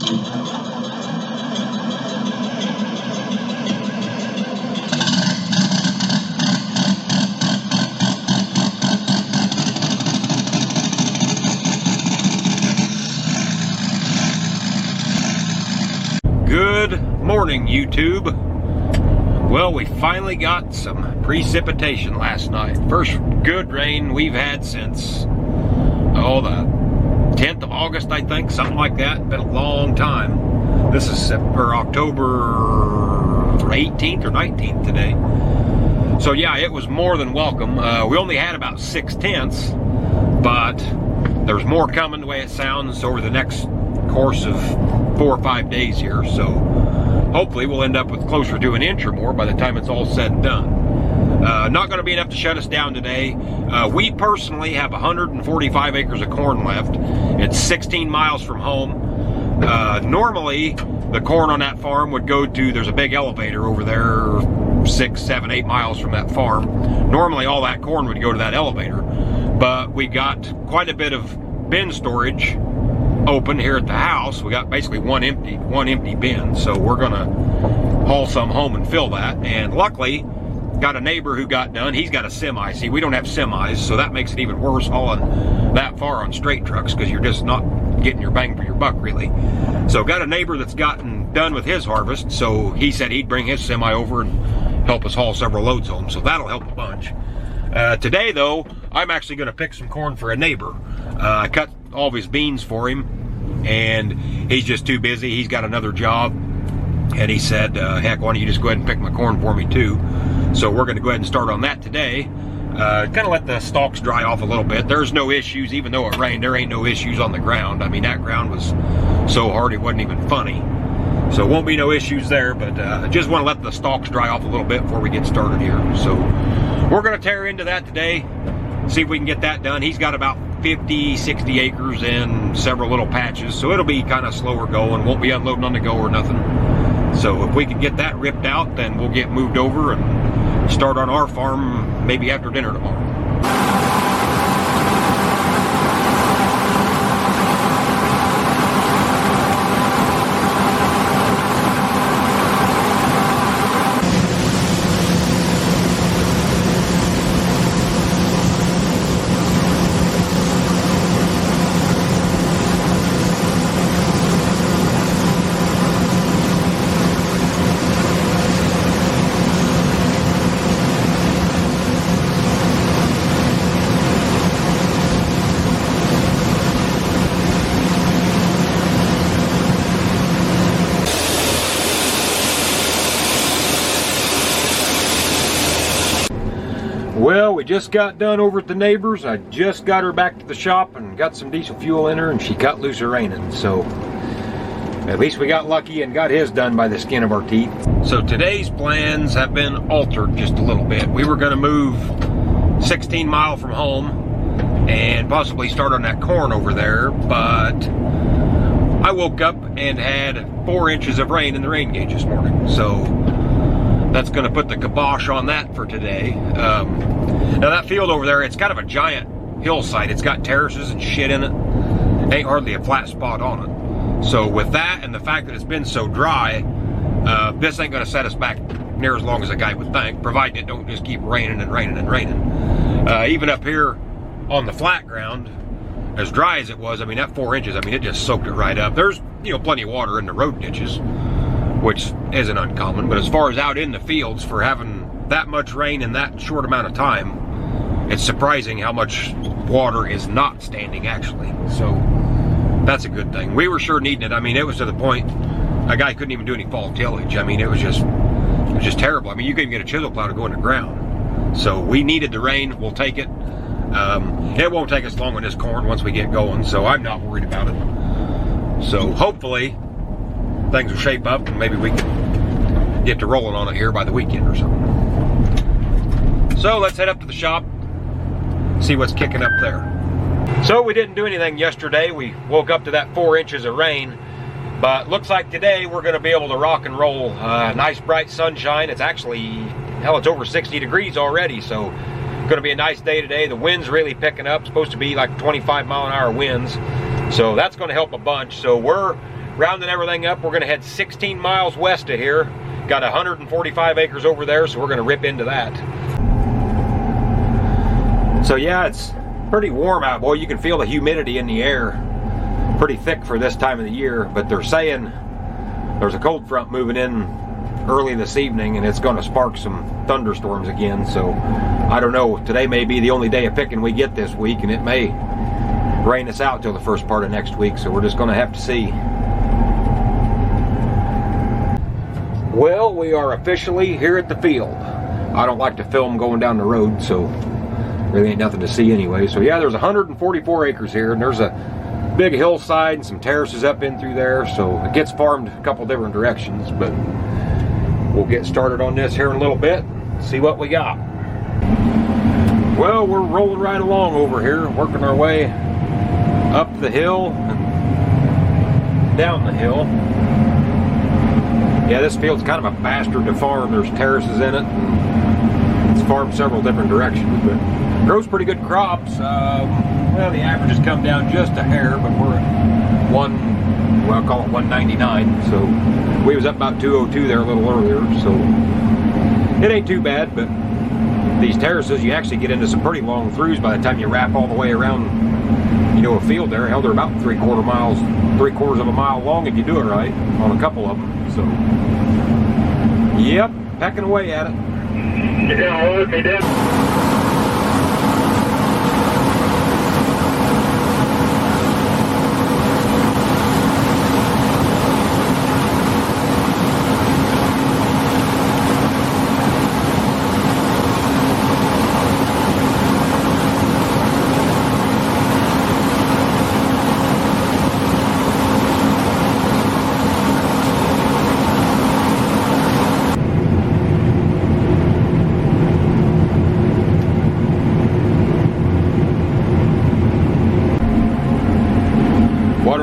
Good morning, YouTube. Well, we finally got some precipitation last night. First good rain we've had since, the 10th of August, I think, something like that. Been a long time. This is October 18th or 19th today. So yeah, it was more than welcome. We only had about 6/10, but there's more coming the way it sounds over the next course of 4 or 5 days here. So hopefully we'll end up with closer to an inch or more by the time it's all said and done. Not going to be enough to shut us down today. We personally have 145 acres of corn left. It's 16 miles from home. Normally, the corn on that farm would go to, there's a big elevator over there, 6, 7, 8 miles from that farm. Normally, all that corn would go to that elevator. But we got quite a bit of bin storage open here at the house. We got basically one empty bin, so we're gonna haul some home and fill that. And luckily, got a neighbor who got done. He's got a semi. See, we don't have semis, so that makes it even worse hauling that far on straight trucks, because you're just not getting your bang for your buck, really. So got a neighbor that's gotten done with his harvest, so he said he'd bring his semi over and help us haul several loads home, so that'll help a bunch. Today, though, I'm actually going to pick some corn for a neighbor. I cut all of his beans for him, and he's just too busy. He's got another job, and he said, heck, why don't you just go ahead and pick my corn for me too? So we're going to go ahead and start on that today. Kind of let the stalks dry off a little bit. There's no issues, even though it rained, there ain't no issues on the ground. I mean, that ground was so hard it wasn't even funny. So won't be no issues there, but I just want to let the stalks dry off a little bit before we get started here. So we're going to tear into that today, see if we can get that done. He's got about 50, 60 acres in several little patches, so it'll be kind of slower going. Won't be unloading on the go or nothing. So if we can get that ripped out, then we'll get moved over and start on our farm maybe after dinner tomorrow. Well, we just got done over at the neighbor's. I just got her back to the shop and got some diesel fuel in her, and she cut loose her raining. So at least we got lucky and got his done by the skin of our teeth. So today's plans have been altered just a little bit. We were going to move 16 miles from home and possibly start on that corn over there, but I woke up and had 4 inches of rain in the rain gauge this morning. So that's going to put the kibosh on that for today. Now that field over there, it's kind of a giant hillside. It's got terraces and shit in it. Ain't hardly a flat spot on it. So with that and the fact that it's been so dry, this ain't going to set us back near as long as a guy would think, provided it don't just keep raining and raining and raining. Even up here on the flat ground, as dry as it was, I mean, that 4 inches, I mean, it just soaked it right up. There's, plenty of water in the road ditches, which isn't uncommon, but as far as out in the fields, for having that much rain in that short amount of time, it's surprising how much water is not standing, actually. So that's a good thing. We were sure needing it. I mean, it was to the point a guy couldn't even do any fall tillage. I mean, it was just terrible. I mean, you couldn't get a chisel plow to go in the ground. So we needed the rain. We'll take it. It won't take us long on this corn once we get going, so I'm not worried about it. So hopefully things will shape up and maybe we can get to rolling on it here by the weekend or something. So let's head up to the shop, see what's kicking up there. So we didn't do anything yesterday. We woke up to that 4 inches of rain, but looks like today we're going to be able to rock and roll. Nice bright sunshine. It's actually, hell, it's over 60 degrees already, so going to be a nice day today. The wind's really picking up. Supposed to be like 25-mile-an-hour winds, so that's going to help a bunch. So we're rounding everything up, we're going to head 16 miles west of here. Got 145 acres over there, so we're going to rip into that. So yeah, it's pretty warm out, boy. You can feel the humidity in the air. Pretty thick for this time of the year, but they're saying there's a cold front moving in early this evening, and it's going to spark some thunderstorms again. So I don't know, today may be the only day of picking we get this week, and it may rain us out till the first part of next week, so we're just going to have to see. Well, we are officially here at the field. I don't like to film going down the road, so really ain't nothing to see anyway. So yeah, there's 144 acres here, and there's a big hillside and some terraces up in through there, so it gets farmed a couple different directions, but we'll get started on this here in a little bit, see what we got. Well, we're rolling right along over here, working our way up the hill and down the hill. Yeah, this field's kind of a bastard to farm. There's terraces in it, and it's farmed several different directions, but grows pretty good crops. Well, the average has come down just a hair, but we're at I'll call it 199. So we was up about 202 there a little earlier, so it ain't too bad. But these terraces, you actually get into some pretty long throughs by the time you wrap all the way around, you know, a field there. Hell, they're about 3/4 miles, 3/4 of a mile long if you do it right on a couple of them. So, yep, pecking away at it. Yeah, well, they did.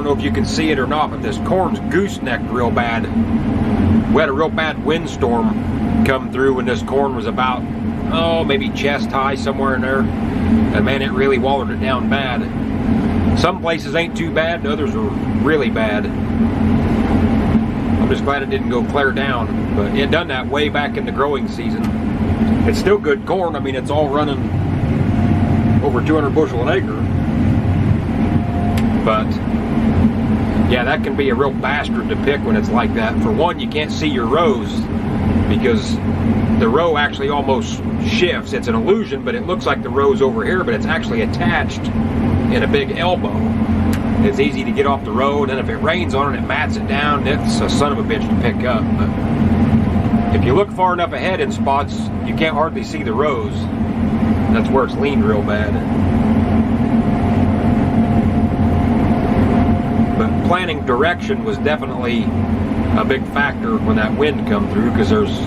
If you can see it or not, but this corn's goosenecked real bad. We had a real bad windstorm come through when this corn was about, maybe chest high, somewhere in there, and man, it really watered it down bad. Some places ain't too bad, and others are really bad. I'm just glad it didn't go clear down, but it done that way back in the growing season. It's still good corn. I mean, it's all running over 200 bushel an acre, but yeah, that can be a real bastard to pick when it's like that. For one, you can't see your rows because the row actually almost shifts. It's an illusion, but it looks like the row's over here, but it's actually attached in a big elbow. It's easy to get off the road, and if it rains on it, it mats it down. It's a son of a bitch to pick up. But if you look far enough ahead in spots, you can't hardly see the rows. That's where it's leaned real bad. Planning direction was definitely a big factor when that wind come through, because there's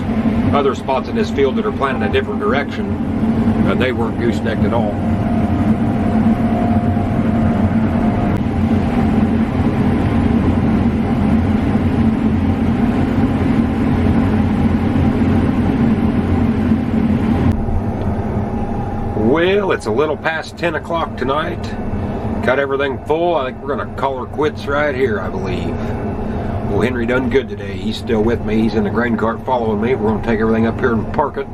other spots in this field that are planted a different direction, and they weren't goosenecked at all. Well, it's a little past 10 o'clock tonight. Got everything full. I think we're going to call her quits right here, I believe. Well, Henry done good today. He's still with me. He's in the grain cart following me. We're going to take everything up here and park it.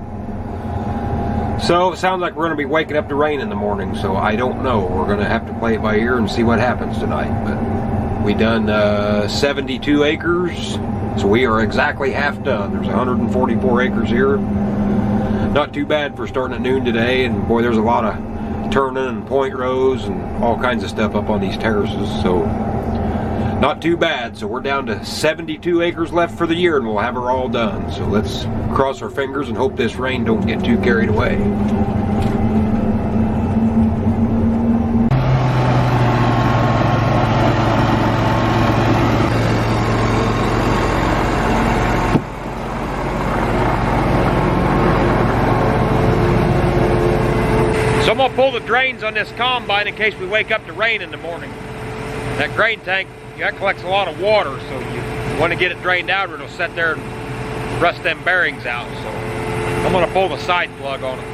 So, it sounds like we're going to be waking up to rain in the morning, so I don't know. We're going to have to play it by ear and see what happens tonight. But we done 72 acres, so we are exactly half done. There's 144 acres here. Not too bad for starting at noon today, and boy, there's a lot of turning and point rows and all kinds of stuff up on these terraces, so not too bad. So we're down to 72 acres left for the year, and we'll have her all done. So let's cross our fingers and hope this rain don't get too carried away. So I'm going to pull the drains on this combine in case we wake up to rain in the morning. That grain tank, that collects a lot of water, so you want to get it drained out or it'll sit there and rust them bearings out. So I'm going to pull the side plug on it.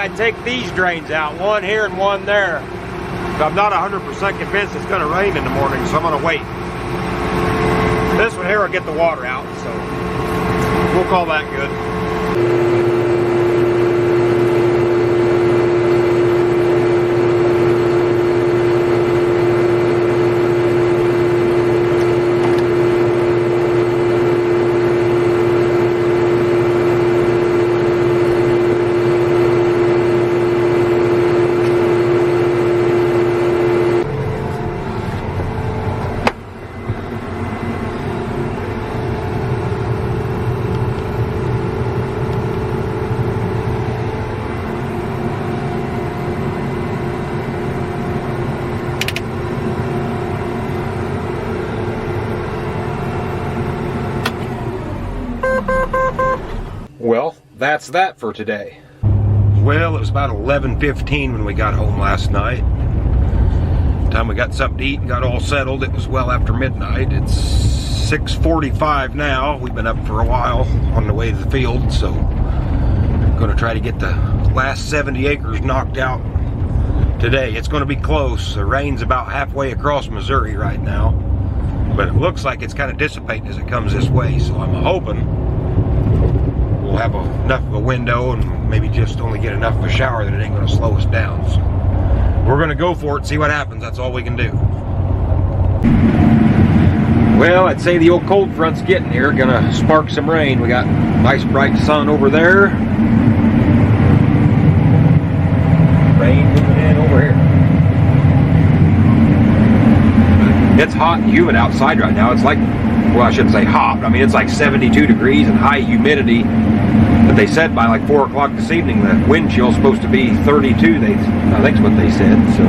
I'd take these drains out, one here and one there. But I'm not 100% convinced it's going to rain in the morning, so I'm going to wait. This one here will get the water out, so we'll call that good. Well, that's that for today. Well, it was about 11:15 when we got home last night. Time we got something to eat and got all settled, it was well after midnight. It's 6:45 now. We've been up for a while on the way to the field, so I'm going to try to get the last 70 acres knocked out today. It's going to be close. The rain's about halfway across Missouri right now, but it looks like it's kind of dissipating as it comes this way, so I'm hoping we'll have enough of a window and maybe just only get enough of a shower that it ain't going to slow us down. So we're going to go for it, see what happens. That's all we can do. Well, I'd say the old cold front's getting here. Gonna spark some rain. We got nice bright sun over there. Rain moving in over here. It's hot and humid outside right now. It's like, well, I shouldn't say hot. I mean, it's like 72 degrees and high humidity. But they said by like 4 o'clock this evening, the wind chill's supposed to be 32. I think's what they said. So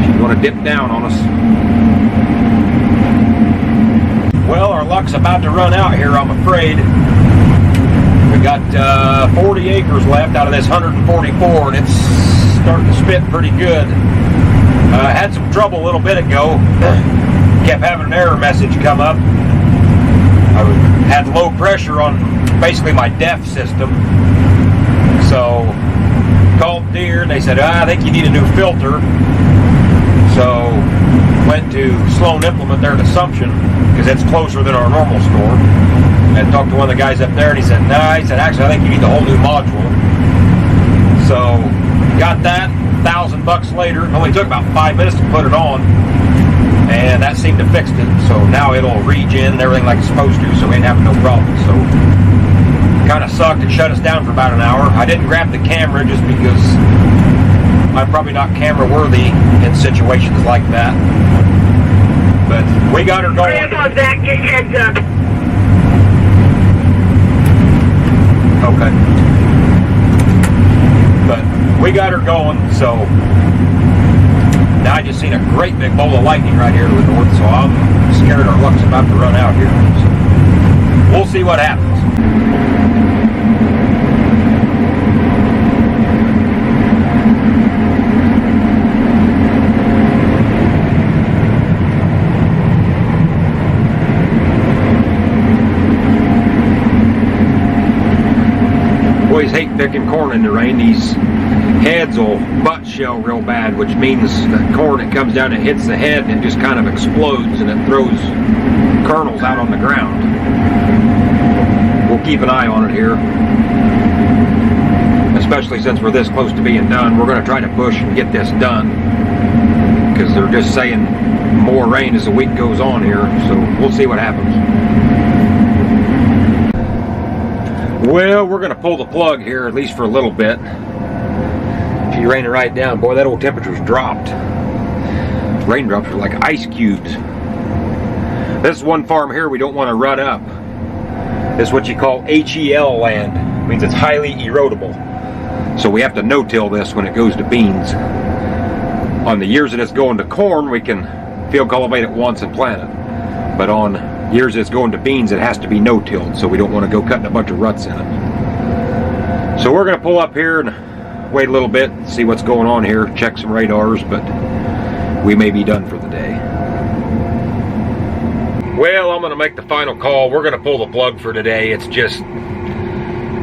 she's going to dip down on us. Well, our luck's about to run out here, I'm afraid. We got 40 acres left out of this 144, and it's starting to spit pretty good. Had some trouble a little bit ago. Kept having an error message come up. I had low pressure on basically my DEF system. So called Deere and they said, I think you need a new filter. So went to Sloan Implement there at Assumption because it's closer than our normal store. And talked to one of the guys up there and he said, nah, he said, actually I think you need the whole new module. So got that. $1,000 later. It only took about 5 minutes to put it on, and that seemed to fix it. So now it'll regen and everything like it's supposed to, so we ain't having no problem. So kind of sucked. It shut us down for about an hour. I didn't grab the camera just because I'm probably not camera worthy in situations like that. But we got her going. Zach, just heads up. Okay. But we got her going, so now I just seen a great big bolt of lightning right here to the north, so I'm scared our luck's about to run out here. So we'll see what happens. Boys hate picking corn in the rain. These heads will butt shell real bad, which means the corn, it comes down and hits the head and it just kind of explodes and it throws kernels out on the ground. We'll keep an eye on it here, especially since we're this close to being done. We're going to try to push and get this done because they're just saying more rain as the week goes on here, so we'll see what happens. Well, we're going to pull the plug here, at least for a little bit. She's raining right down. Boy, that old temperature's dropped. Raindrops are like ice cubes. This is one farm here we don't want to rut up. This is what you call HEL land. It means it's highly erodible. So we have to no-till this when it goes to beans. On the years that it's going to corn, we can field cultivate it once and plant it. But on years that it's going to beans, it has to be no-tilled, so we don't want to go cutting a bunch of ruts in it. So we're going to pull up here and wait a little bit, see what's going on here, check some radars, but we may be done for the day. Well, I'm going to make the final call. We're going to pull the plug for today. It's just,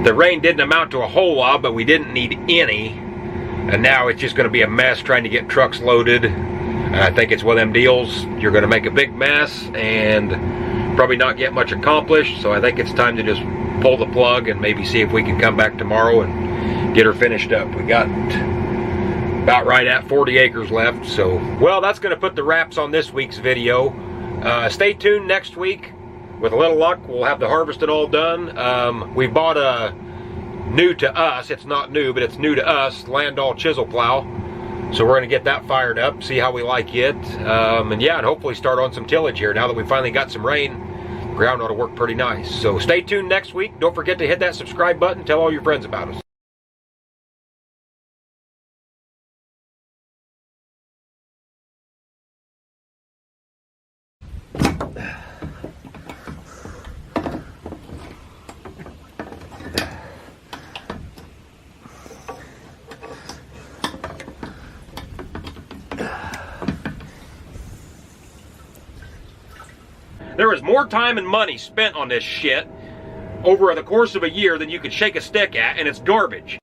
The rain didn't amount to a whole lot, but we didn't need any. And now it's just going to be a mess trying to get trucks loaded. And I think it's one of them deals. You're going to make a big mess and probably not get much accomplished. So I think it's time to just pull the plug and maybe see if we can come back tomorrow and get her finished up. We got about right at 40 acres left. So, well, that's going to put the wraps on this week's video. Stay tuned next week. With a little luck, we'll have the harvesting all done. We bought a new to us, it's not new, but it's new to us, Landau chisel plow. So we're going to get that fired up, see how we like it. And yeah, and hopefully start on some tillage here. Now that we finally got some rain, the ground ought to work pretty nice. So stay tuned next week. Don't forget to hit that subscribe button. Tell all your friends about us. There was more time and money spent on this shit over the course of a year than you could shake a stick at, and it's garbage.